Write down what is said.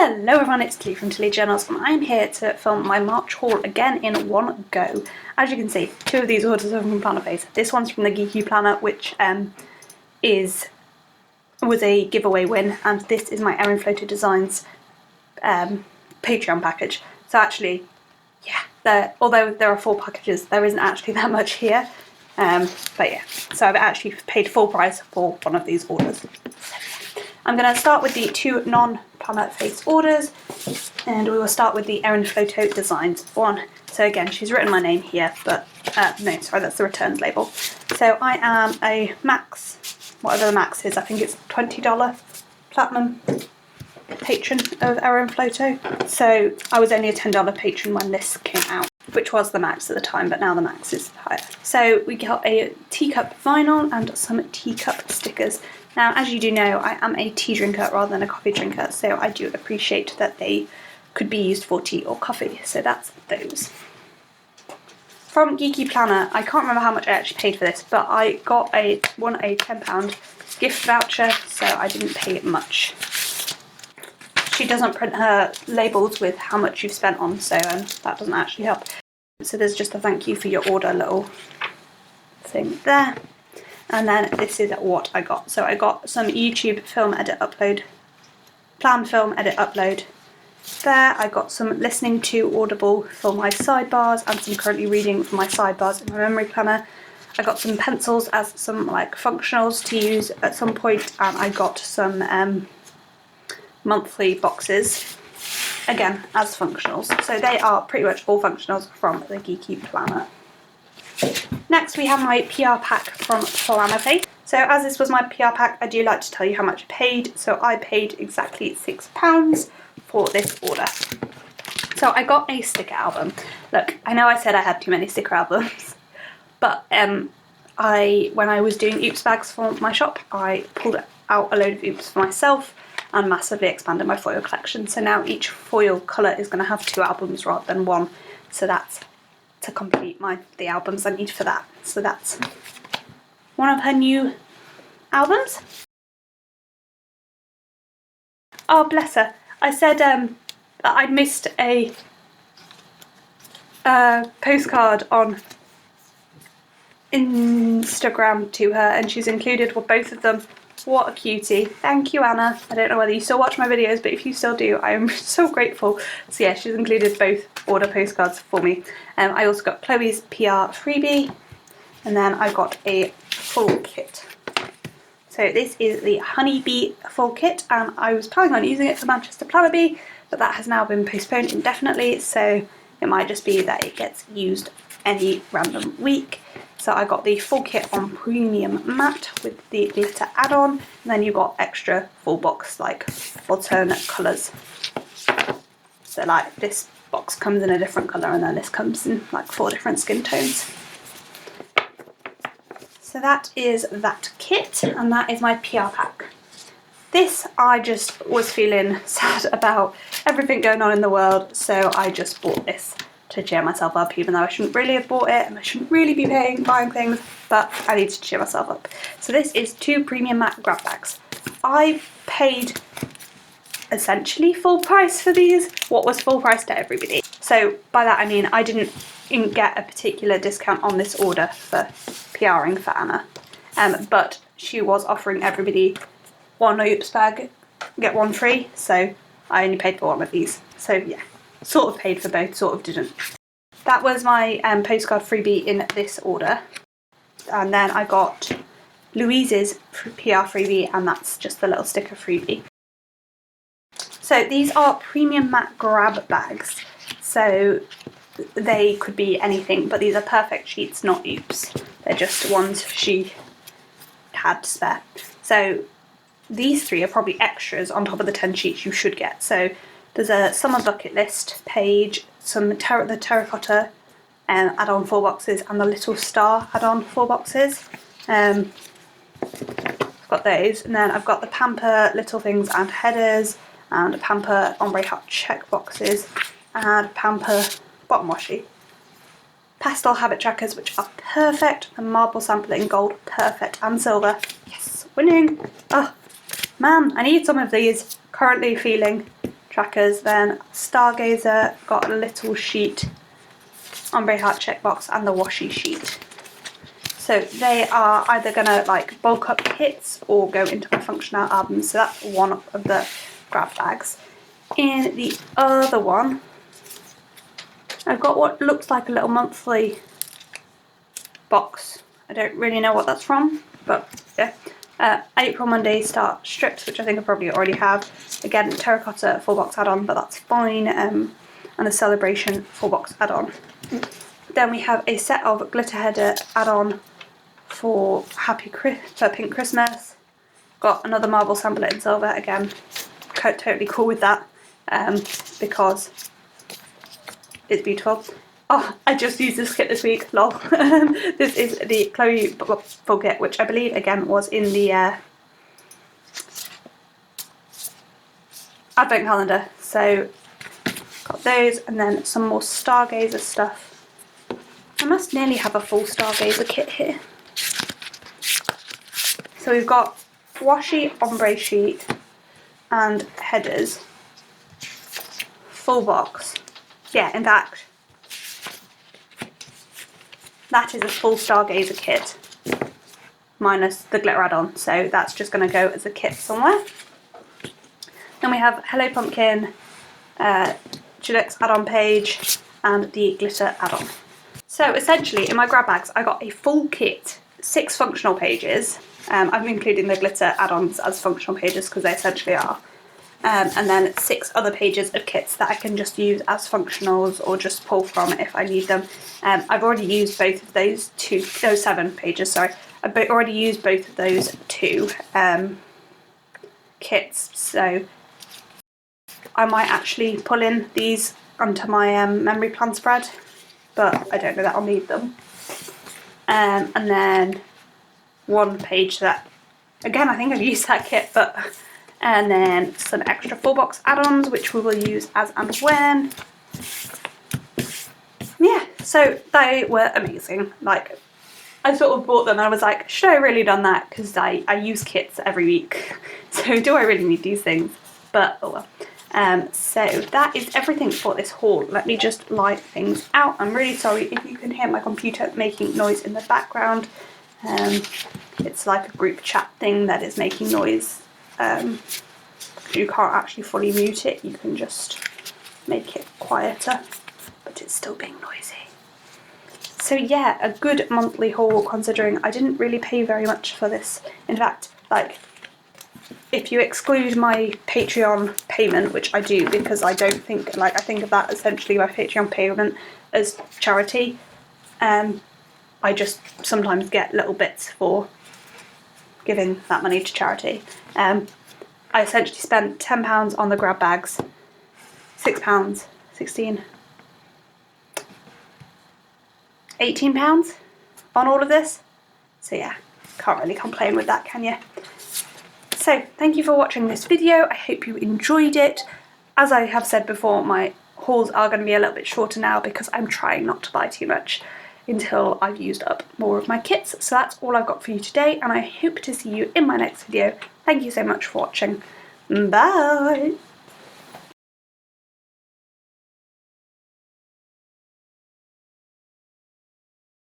Hello everyone, it's Tilly from Tilly Journals and I'm here to film my March haul again in one go. As you can see, two of these orders are from Plannerface. This one's from the Geeky planner, which was a giveaway win, and this is my Erin Floto Designs Patreon package. So actually, yeah, although there are 4 packages, there isn't actually that much here. But yeah, so I've actually paid full price for one of these orders. I'm going to start with the 2 non-Plannerface orders, and we will start with the Erin Floto Designs one. So again, she's written my name here, but no, sorry, that's the returns label. So I am a max, whatever the max is, I think it's $20 platinum patron of Erin Floto. So I was only a $10 patron when this came out, which was the max at the time, but now the max is higher. So we got a teacup vinyl and some teacup stickers. Now, as you do know, I am a tea drinker rather than a coffee drinker, so I do appreciate that they could be used for tea or coffee, so that's those. From Geeky Planner, I can't remember how much I actually paid for this, but I won a £10 gift voucher, so I didn't pay much. She doesn't print her labels with how much you've spent on, so that doesn't actually help. So there's just a thank you for your order little thing there. And then this is what I got. So I got some YouTube film edit upload, plan film edit upload. There I got some listening to Audible for my sidebars and some currently reading for my sidebars in my memory planner. I got some pencils as some like functionals to use at some point, and I got some monthly boxes, again as functionals. So they are pretty much all functionals from the Geeky Planner. Next we have my PR pack from Plannerface. So as this was my PR pack, I do like to tell you how much I paid. So I paid exactly £6 for this order. So I got a sticker album. Look, I know I said I had too many sticker albums, but when I was doing oops bags for my shop, I pulled out a load of oops for myself and massively expanded my foil collection. So now each foil colour is going to have 2 albums rather than 1. So that's to complete the albums I need for that. So that's one of her new albums. Oh bless her. I said that I'd missed a postcard on Instagram to her, and she's included both of them. What a cutie. Thank you, Anna. I don't know whether you still watch my videos, but if you still do, I am so grateful. So yeah, she's included both order postcards for me. I also got Chloe's PR freebie, and then I got a full kit. So this is the Honeybee full kit, and I was planning on using it for Manchester Planner Bee, but that has now been postponed indefinitely, so it might just be that it gets used any random week. So I got the full kit on premium matte with the glitter add-on, and then you got extra full box like alternate colours. So like this box comes in a different colour, and then this comes in like 4 different skin tones. So that is that kit, and that is my PR pack. This I just was feeling sad about everything going on in the world, so I just bought this to cheer myself up, even though I shouldn't really have bought it and I shouldn't really be buying things, but I need to cheer myself up. So this is 2 premium matte grab bags. I paid essentially full price for these. What was full price to everybody? So by that I mean I didn't get a particular discount on this order for PRing for Anna, but she was offering everybody 1 oops bag, get 1 free, so I only paid for 1 of these. So yeah, sort of paid for both, sort of didn't. That was my postcard freebie in this order. And then I got Louise's PR freebie, and that's just the little sticker freebie. So these are premium matte grab bags. So they could be anything, but these are perfect sheets, not oops. They're just ones she had spare. So these 3 are probably extras on top of the 10 sheets you should get. So there's a summer bucket list page, some the terracotta add-on 4 boxes, and the little star add-on 4 boxes. I've got those, and then I've got the Pamper little things and headers, and Pamper ombre hat check boxes, and Pamper bottom washi. Pastel habit trackers, which are perfect, and marble sample in gold, perfect, and silver. Yes, winning! Oh man, I need some of these. Currently feeling trackers. Then Stargazer got a little sheet, ombre heart checkbox, and the washi sheet. So they are either gonna like bulk up kits or go into my functional albums. So that's one of the grab bags. In the other one, I've got what looks like a little monthly box. I don't really know what that's from, but yeah. April Monday start strips, which I think I probably already have. Again, terracotta full box add-on, but that's fine. And a celebration full box add-on. Then we have a set of glitter header add-on for Pink Christmas. Got another marble sampler in silver. Again, totally cool with that because it's beautiful. Oh, I just used this kit this week, lol. This is the Chloe full kit, which I believe again was in the advent calendar. So got those, and then some more Stargazer stuff. I must nearly have a full Stargazer kit here. So we've got washi ombre sheet and headers, full box. Yeah, in fact, that is a full Stargazer kit, minus the glitter add-on, so that's just going to go as a kit somewhere. Then we have Hello Pumpkin, Deluxe add-on page, and the glitter add-on. So essentially, in my grab bags, I got a full kit, 6 functional pages. I'm including the glitter add-ons as functional pages because they essentially are. And then 6 other pages of kits that I can just use as functionals or just pull from if I need them. I've already used both of those 7 pages, sorry. I've already used both of those 2 kits, so I might actually pull in these onto my memory plan spread, but I don't know that I'll need them. And then 1 page that, again, I think I've used that kit, but... And then some extra full box add-ons, which we will use as and when. Yeah, so they were amazing. Like, I sort of bought them and I was like, should I have really done that? Because I use kits every week. So do I really need these things? But oh well. So that is everything for this haul. Let me just light things out. I'm really sorry if you can hear my computer making noise in the background. It's like a group chat thing that is making noise. You can't actually fully mute it, you can just make it quieter, but it's still being noisy. So yeah, a good monthly haul considering I didn't really pay very much for this. In fact, like, if you exclude my Patreon payment, which I do because I don't think, like, I think of that essentially my Patreon payment as charity, I just sometimes get little bits for giving that money to charity. I essentially spent £10 on the grab bags, £6, 16, £18 on all of this. So yeah, can't really complain with that, can you? So thank you for watching this video. I hope you enjoyed it. As I have said before, my hauls are going to be a little bit shorter now because I'm trying not to buy too much until I've used up more of my kits. So that's all I've got for you today, and I hope to see you in my next video. Thank you so much for watching. Bye!